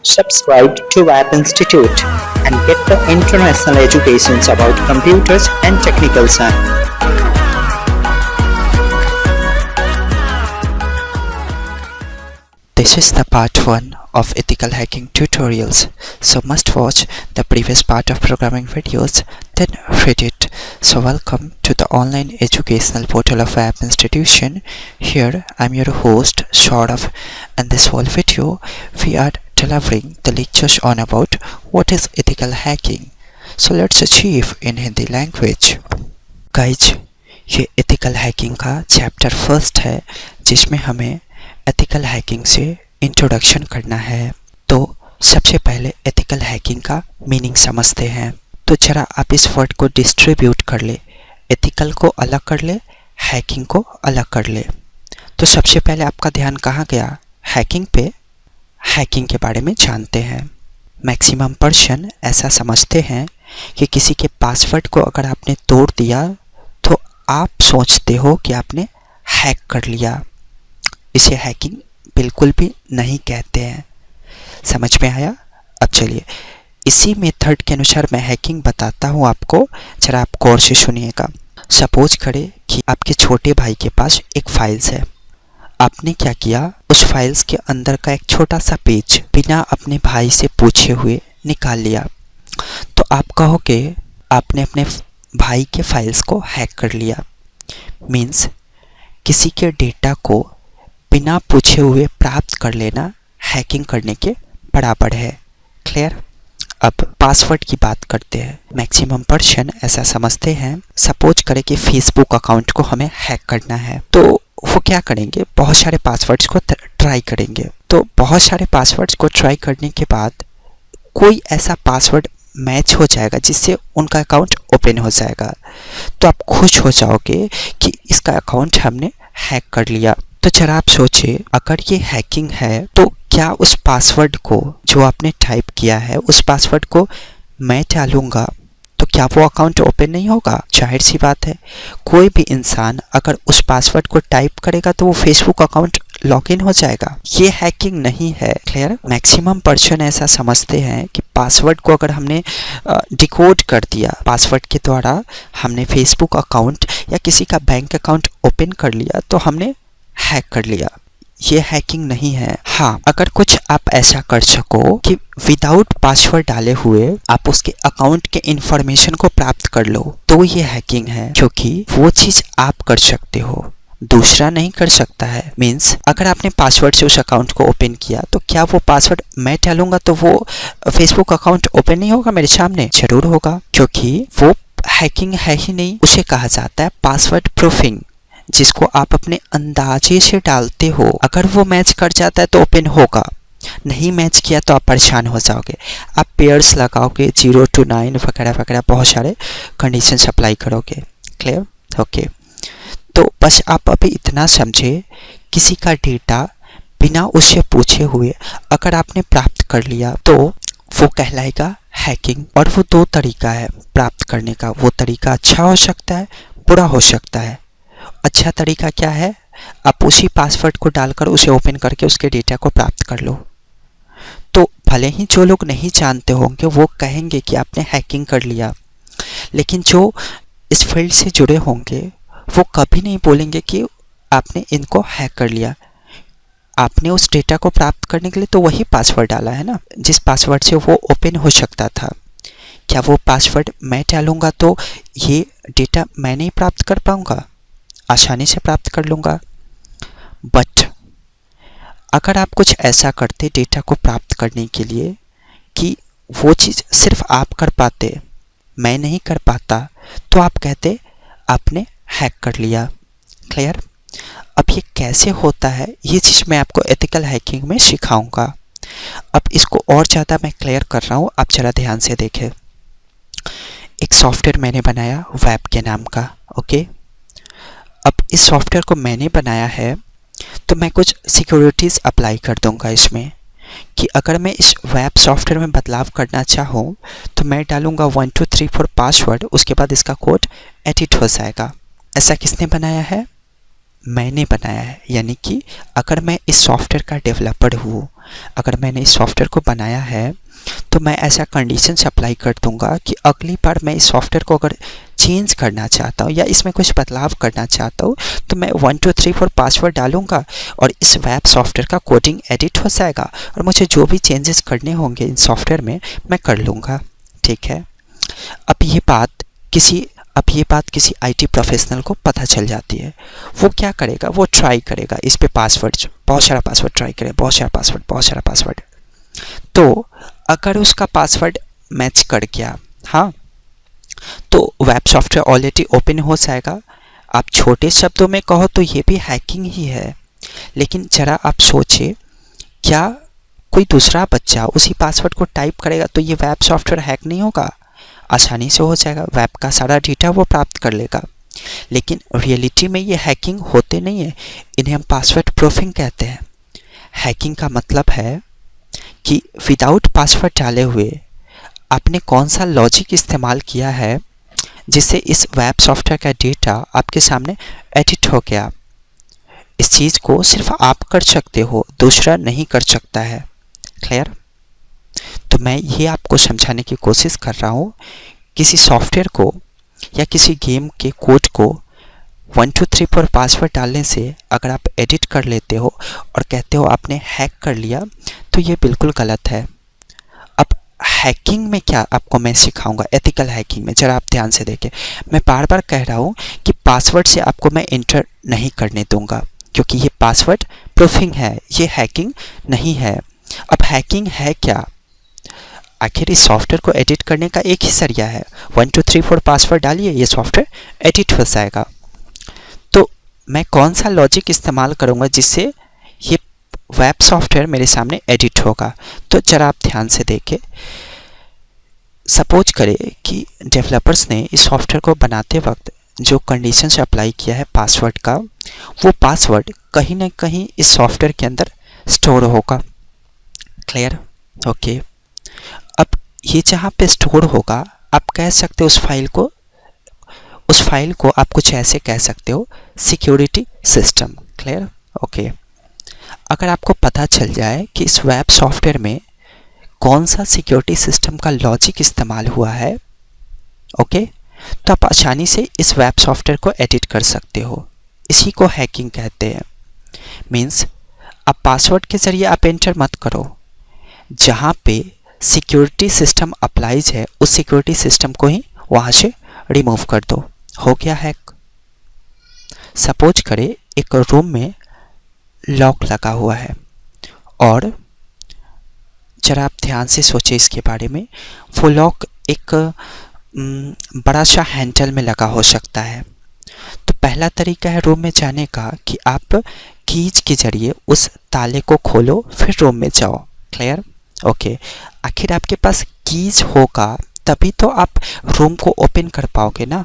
Subscribe to Web Institute and get the international educations about computers and technical science. This is the part 1 of ethical hacking tutorials, so must watch the previous part of programming videos, then read it. So welcome to the online educational portal of Web Institution. Here I am your host Saurav, and this whole video we are delivering the lectures on about what is ethical hacking. So let's achieve in Hindi language. Guys, ये ethical hacking का chapter first है जिसमें हमें ethical hacking से introduction करना है। तो सबसे पहले एथिकल हैकिंग का मीनिंग समझते हैं। तो जरा आप इस वर्ड को डिस्ट्रीब्यूट कर ले, एथिकल को अलग कर ले, हैकिंग को अलग कर ले। तो सबसे पहले आपका ध्यान कहाँ गया? हैकिंग पे। हैकिंग के बारे में जानते हैं। मैक्सिमम पर्सन ऐसा समझते हैं कि किसी के पासवर्ड को अगर आपने तोड़ दिया तो आप सोचते हो कि आपने हैक कर लिया। इसे हैकिंग बिल्कुल भी नहीं कहते हैं। समझ में आया? अब चलिए इसी मेथड के अनुसार मैं हैकिंग बताता हूँ आपको, जरा आप गौर से सुनिएगा। सपोज करें कि आपके छोटे भाई के पास एक फाइल्स है। आपने क्या किया, उस फाइल्स के अंदर का एक छोटा सा पेज बिना अपने भाई से पूछे हुए निकाल लिया। तो आप कहोगे आपने अपने भाई के फाइल्स को हैक कर लिया। मीन्स किसी के डेटा को बिना पूछे हुए प्राप्त कर लेना हैकिंग करने के बराबर है। क्लियर? अब पासवर्ड की बात करते हैं। मैक्सिमम पर्सन ऐसा समझते हैं, सपोज करें कि फेसबुक अकाउंट को हमें हैक करना है, तो वो क्या करेंगे, बहुत सारे पासवर्ड्स को ट्राई करेंगे। तो बहुत सारे पासवर्ड्स को ट्राई करने के बाद कोई ऐसा पासवर्ड मैच हो जाएगा जिससे उनका अकाउंट ओपन हो जाएगा। तो आप खुश हो जाओगे कि इसका अकाउंट हमने हैक कर लिया। तो जरा आप सोचिए, अगर ये हैकिंग है तो क्या उस पासवर्ड को जो आपने टाइप किया है, उस पासवर्ड को मैं डालूंगा तो क्या वो अकाउंट ओपन नहीं होगा? जाहिर सी बात है। कोई भी इंसान अगर उस पासवर्ड को टाइप करेगा तो वो फेसबुक अकाउंट लॉगिन हो जाएगा। ये हैकिंग नहीं है। क्लियर? मैक्सिमम पर्सन ऐसा समझते हैं कि पासवर्ड को अगर हमने डिकोड कर दिया, पासवर्ड के द्वारा हमने फेसबुक अकाउंट या किसी का बैंक अकाउंट ओपन कर लिया तो हमने हैक कर लिया। ये हैकिंग नहीं है। हाँ, अगर कुछ आप ऐसा कर सको कि विदाउट पासवर्ड डाले हुए आप उसके अकाउंट के इंफॉर्मेशन को प्राप्त कर लो तो ये हैकिंग है, क्योंकि वो चीज आप कर सकते हो, दूसरा नहीं कर सकता है। मीन्स अगर आपने पासवर्ड से उस अकाउंट को ओपन किया तो क्या वो पासवर्ड मैं डालूंगा तो वो फेसबुक अकाउंट ओपन नहीं होगा मेरे सामने? जरूर होगा, क्योंकि वो हैकिंग है ही नहीं। उसे कहा जाता है पासवर्ड प्रूफिंग, जिसको आप अपने अंदाजे से डालते हो। अगर वो मैच कर जाता है तो ओपन होगा, नहीं मैच किया तो आप परेशान हो जाओगे। आप पेयर्स लगाओगे 0 to 9 वगैरह वगैरह, बहुत सारे कंडीशंस अप्लाई करोगे। क्लियर? ओके। तो बस आप अभी इतना समझे, किसी का डेटा बिना उससे पूछे हुए अगर आपने प्राप्त कर लिया तो वो कहलाएगा हैकिंग। और वो दो तरीका है प्राप्त करने का। वो तरीका अच्छा हो सकता है, बुरा हो सकता है। अच्छा तरीका क्या है? आप उसी पासवर्ड को डालकर उसे ओपन करके उसके डेटा को प्राप्त कर लो। तो भले ही जो लोग नहीं जानते होंगे वो कहेंगे कि आपने हैकिंग कर लिया, लेकिन जो इस फील्ड से जुड़े होंगे वो कभी नहीं बोलेंगे कि आपने इनको हैक कर लिया। आपने उस डेटा को प्राप्त करने के लिए तो वही पासवर्ड डाला है ना, जिस पासवर्ड से वो ओपन हो सकता था। क्या वो पासवर्ड मैं डालूंगा तो ये डेटा मैं नहीं प्राप्त कर पाऊंगा? आसानी से प्राप्त कर लूँगा। बट अगर आप कुछ ऐसा करते डेटा को प्राप्त करने के लिए कि वो चीज़ सिर्फ आप कर पाते, मैं नहीं कर पाता, तो आप कहते आपने हैक कर लिया। क्लियर? अब ये कैसे होता है ये चीज़ मैं आपको एथिकल हैकिंग में सिखाऊंगा। अब इसको और ज़्यादा मैं क्लियर कर रहा हूँ, आप ज़रा ध्यान से देखें। एक सॉफ्टवेयर मैंने बनाया वेब के नाम का। ओके। अब इस सॉफ्टवेयर को मैंने बनाया है तो मैं कुछ सिक्योरिटीज़ अप्लाई कर दूंगा इसमें, कि अगर मैं इस वेब सॉफ्टवेयर में बदलाव करना चाहूँ तो मैं डालूंगा 1 2 3 4 पासवर्ड, उसके बाद इसका कोड एडिट हो जाएगा। ऐसा किसने बनाया है? मैंने बनाया है। यानी कि अगर मैं इस सॉफ्टवेयर का डेवलपर हूँ, अगर मैंने इस सॉफ्टवेयर को बनाया है तो मैं ऐसा कंडीशंस अप्लाई कर दूंगा कि अगली बार मैं इस सॉफ्टवेयर को अगर चेंज करना चाहता हूँ या इसमें कुछ बदलाव करना चाहता हूँ तो मैं 1 2 3 4 पासवर्ड डालूंगा और इस वेब सॉफ्टवेयर का कोडिंग एडिट हो जाएगा और मुझे जो भी चेंजेस करने होंगे इन सॉफ्टवेयर में मैं कर लूँगा। ठीक है, अब ये बात किसी आईटी प्रोफेशनल को पता चल जाती है। वो क्या करेगा, वो ट्राई करेगा इस पे पासवर्ड, बहुत सारा पासवर्ड ट्राई करेगा, बहुत सारा पासवर्ड। तो अगर उसका पासवर्ड मैच कर गया, हाँ, तो वेब सॉफ्टवेयर ऑलरेडी ओपन हो जाएगा। आप छोटे शब्दों में कहो तो ये भी हैकिंग ही है, लेकिन ज़रा आप सोचिए, क्या कोई दूसरा बच्चा उसी पासवर्ड को टाइप करेगा तो ये वेब सॉफ्टवेयर हैक नहीं होगा? आसानी से हो जाएगा, वेब का सारा डेटा वो प्राप्त कर लेगा। लेकिन रियलिटी में ये हैकिंग होते नहीं है, इन्हें हम पासवर्ड प्रूफिंग कहते हैं। हैकिंग का मतलब है कि विदाउट पासवर्ड डाले हुए आपने कौन सा लॉजिक इस्तेमाल किया है जिससे इस वेब सॉफ्टवेयर का डेटा आपके सामने एडिट हो गया। इस चीज़ को सिर्फ आप कर सकते हो, दूसरा नहीं कर सकता है। क्लियर? तो मैं ये आपको समझाने की कोशिश कर रहा हूँ, किसी सॉफ्टवेयर को या किसी गेम के कोड को 1 2 3 4 पासवर्ड डालने से अगर आप एडिट कर लेते हो और कहते हो आपने हैक कर लिया, तो ये बिल्कुल गलत है। अब हैकिंग में क्या आपको मैं सिखाऊंगा, एथिकल हैकिंग में, ज़रा आप ध्यान से देखें। मैं बार बार कह रहा हूँ कि पासवर्ड से आपको मैं इंटर नहीं करने दूंगा, क्योंकि ये पासवर्ड प्रूफिंग है, ये हैकिंग नहीं है। अब हैकिंग है क्या? आखिर इस सॉफ्टवेयर को एडिट करने का एक ही जरिया है, 1 2 3 4 पासवर्ड डालिए, ये सॉफ्टवेयर एडिट हो जाएगा। तो मैं कौन सा लॉजिक इस्तेमाल करूँगा जिससे ये वेब सॉफ्टवेयर मेरे सामने एडिट होगा? तो ज़रा आप ध्यान से देखें। सपोज करें कि डेवलपर्स ने इस सॉफ्टवेयर को बनाते वक्त जो कंडीशंस अप्लाई किया है पासवर्ड का, वो पासवर्ड कहीं ना कहीं इस सॉफ्टवेयर के अंदर स्टोर होगा। क्लियर? ओके। अब ये जहाँ पे स्टोर होगा, आप कह सकते हो उस फाइल को आप कुछ ऐसे कह सकते हो, सिक्योरिटी सिस्टम। क्लियर? ओके। अगर आपको पता चल जाए कि इस वेब सॉफ्टवेयर में कौन सा सिक्योरिटी सिस्टम का लॉजिक इस्तेमाल हुआ है, ओके, तो आप आसानी से इस वेब सॉफ्टवेयर को एडिट कर सकते हो। इसी को हैकिंग कहते हैं। मीन्स अब पासवर्ड के ज़रिए आप एंटर मत करो, जहाँ पे सिक्योरिटी सिस्टम अप्लाइज है उस सिक्योरिटी सिस्टम को ही वहाँ से रिमूव कर दो। हो गया हैक। सपोज करें एक रूम में लॉक लगा हुआ है और जरा आप ध्यान से सोचें इसके बारे में। वो लॉक एक बड़ा सा हैंडल में लगा हो सकता है। तो पहला तरीका है रूम में जाने का कि आप कीज के ज़रिए उस ताले को खोलो, फिर रूम में जाओ। क्लियर? ओके। आखिर आपके पास कीज होगा तभी तो आप रूम को ओपन कर पाओगे ना।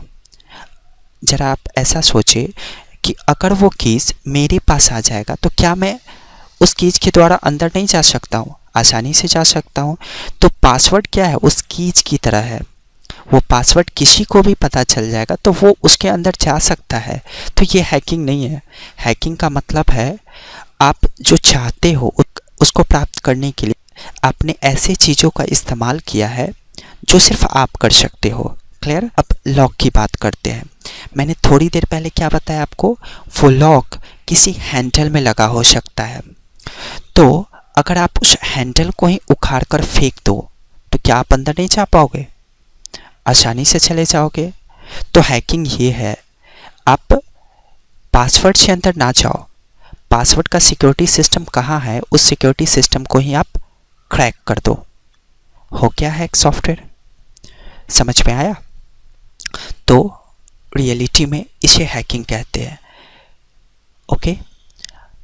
ज़रा आप ऐसा सोचें कि अगर वो कीज मेरे पास आ जाएगा तो क्या मैं उस कीज के द्वारा अंदर नहीं जा सकता हूँ? आसानी से जा सकता हूँ। तो पासवर्ड क्या है? उस कीज की तरह है। वो पासवर्ड किसी को भी पता चल जाएगा तो वो उसके अंदर जा सकता है। तो ये हैकिंग नहीं है। हैकिंग का मतलब है आप जो चाहते हो उसको प्राप्त करने के लिए आपने ऐसे चीज़ों का इस्तेमाल किया है जो सिर्फ आप कर सकते हो। क्लियर? अब लॉक की बात करते हैं। मैंने थोड़ी देर पहले क्या बताया आपको? वो लॉक किसी हैंडल में लगा हो सकता है। तो अगर आप उस हैंडल को ही उखाड़ कर फेंक दो तो क्या आप अंदर नहीं जा पाओगे? आसानी से चले जाओगे। तो हैकिंग ये है, आप पासवर्ड से अंदर ना जाओ, पासवर्ड का सिक्योरिटी सिस्टम कहाँ है उस सिक्योरिटी सिस्टम को ही आप क्रैक कर दो। हो गया हैक सॉफ्टवेयर। समझ में आया? तो रियलिटी में इसे हैकिंग कहते हैं। ओके।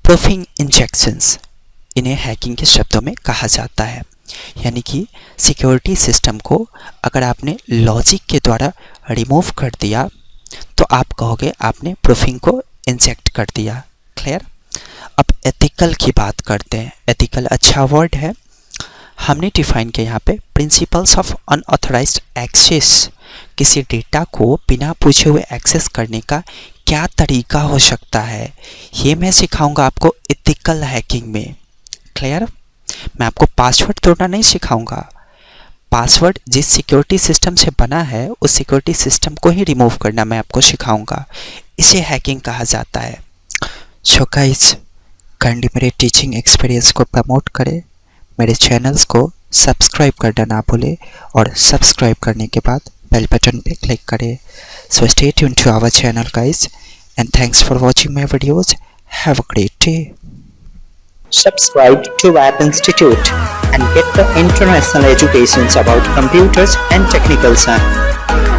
प्रूफिंग इंजेक्शंस, इन्हें हैकिंग के शब्दों में कहा जाता है। यानी कि सिक्योरिटी सिस्टम को अगर आपने लॉजिक के द्वारा रिमूव कर दिया तो आप कहोगे आपने प्रूफिंग को इंजेक्ट कर दिया। क्लियर? अब एथिकल की बात करते हैं। एथिकल अच्छा वर्ड है। हमने डिफाइन किया यहाँ पे प्रिंसिपल्स ऑफ अनऑथराइज्ड एक्सेस। किसी डेटा को बिना पूछे हुए एक्सेस करने का क्या तरीका हो सकता है, ये मैं सिखाऊंगा आपको एथिकल हैकिंग में। क्लियर? मैं आपको पासवर्ड तोड़ना नहीं सिखाऊंगा। पासवर्ड जिस सिक्योरिटी सिस्टम से बना है उस सिक्योरिटी सिस्टम को ही रिमूव करना मैं आपको सिखाऊंगा। इसे हैकिंग कहा जाता है। सो गाइस, काइंडली मेरे टीचिंग एक्सपीरियंस को प्रमोट करें, मेरे चैनल्स को सब्सक्राइब करना ना भूलें और सब्सक्राइब करने के बाद बेल बटन पे क्लिक करें। So stay tune to our channel guys and thanks for watching my videos. Have a great day. Subscribe to App Institute and get the international educations about computers and technical science.